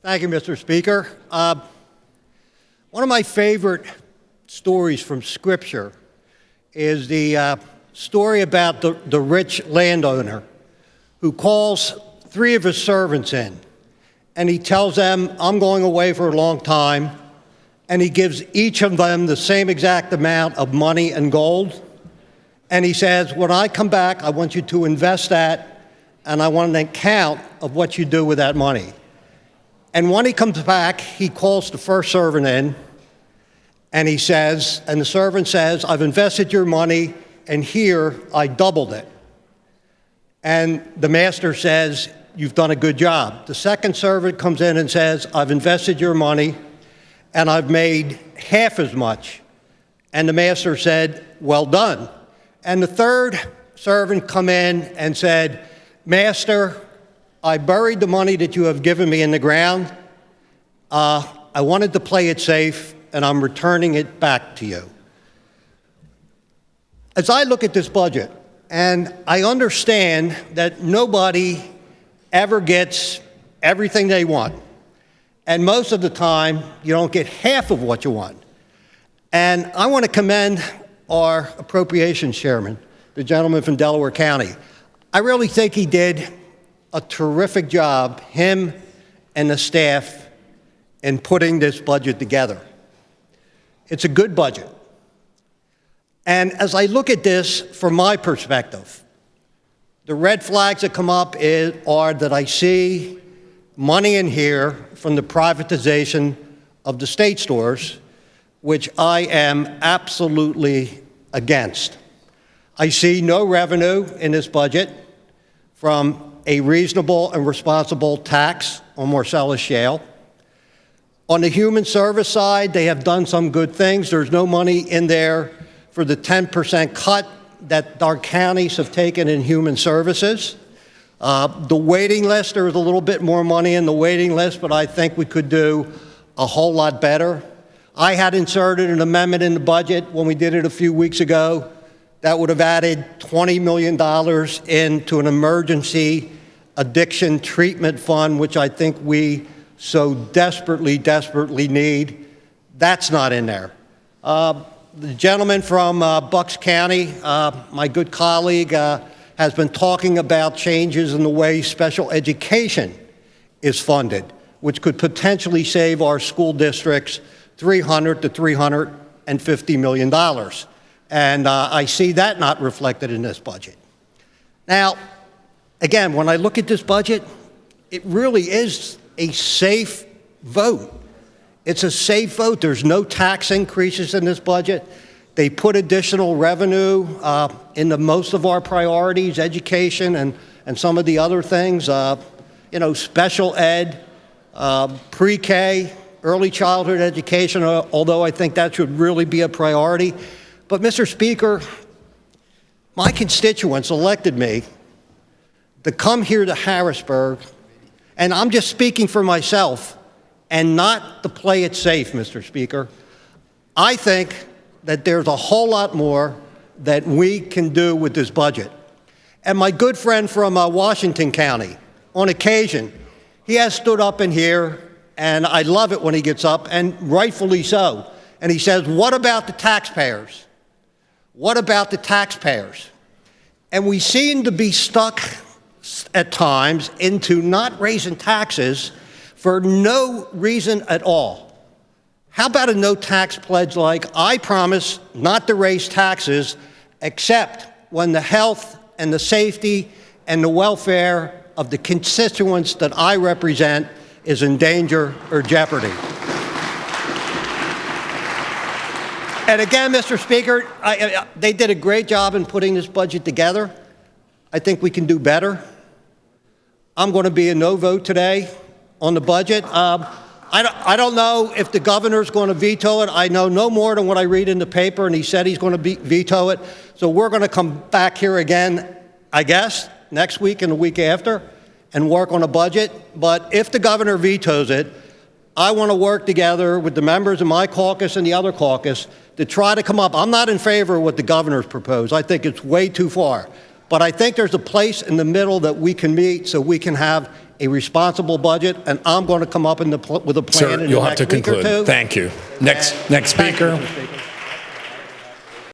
Thank you, Mr. Speaker. One of my favorite stories from Scripture is the story about the rich landowner who calls three of his servants in, and he tells them, I'm going away for a long time, and he gives each of them the same exact amount of money and gold, and he says, when I come back, I want you to invest that, and I want an account of what you do with that money. And when he comes back, he calls the first servant in, and he says, and the servant says, I've invested your money, and here I doubled it. And the master says, you've done a good job. The second servant comes in and says, I've invested your money, and I've made half as much. And the master said, well done. And the third servant come in and said, Master, I buried the money that you have given me in the ground. I wanted to play it safe, and I'm returning it back to you. As I look at this budget, and I understand that nobody ever gets everything they want, and most of the time, you don't get half of what you want. And I want to commend our appropriations chairman, the gentleman from Delaware County. I really think he did a terrific job, him and the staff, in putting this budget together. It's a good budget. And as I look at this from my perspective, the red flags that come up are that I see money in here from the privatization of the state stores, which I am absolutely against. I see no revenue in this budget from a reasonable and responsible tax on Marcellus Shale. On the human service side, they have done some good things. There's no money in there for the 10% cut that our counties have taken in human services. The waiting list, there is a little bit more money in the waiting list, but I think we could do a whole lot better. I had inserted an amendment in the budget when we did it a few weeks ago that would have added $20 million into an emergency addiction treatment fund, which I think we so desperately, desperately need. That's not in there. The gentleman from Bucks County, my good colleague, has been talking about changes in the way special education is funded, which could potentially save our school districts $300 to $350 million. And I see that not reflected in this budget. Now, again, when I look at this budget, it really is a safe vote. It's a safe vote. There's no tax increases in this budget. They put additional revenue into most of our priorities, education and some of the other things, special ed, pre-K, early childhood education, although I think that should really be a priority. But Mr. Speaker, my constituents elected me to come here to Harrisburg, and I'm just speaking for myself, and not to play it safe, Mr. Speaker. I think that there's a whole lot more that we can do with this budget. And my good friend from Washington County, on occasion, he has stood up in here, and I love it when he gets up, and rightfully so. And he says, what about the taxpayers? What about the taxpayers? And we seem to be stuck at times into not raising taxes for no reason at all. How about a no tax pledge like, I promise not to raise taxes except when the health and the safety and the welfare of the constituents that I represent is in danger or jeopardy. And again, Mr. Speaker, they did a great job in putting this budget together. I think we can do better. I'm going to be a no vote today on the budget. I don't know if the governor's going to veto it. I know no more than what I read in the paper, and he said he's going to veto it. So we're going to come back here again, I guess, next week and the week after and work on a budget. But if the governor vetoes it, I want to work together with the members of my caucus and the other caucus to try to come up. I'm not in favor of what the governor's proposed. I think it's way too far. But I think there's a place in the middle that we can meet so we can have a responsible budget, and I'm going to come up with a plan Sir, in you'll the have to next week or conclude. two. Thank you. Next Thank you, speaker. Mr. Speaker.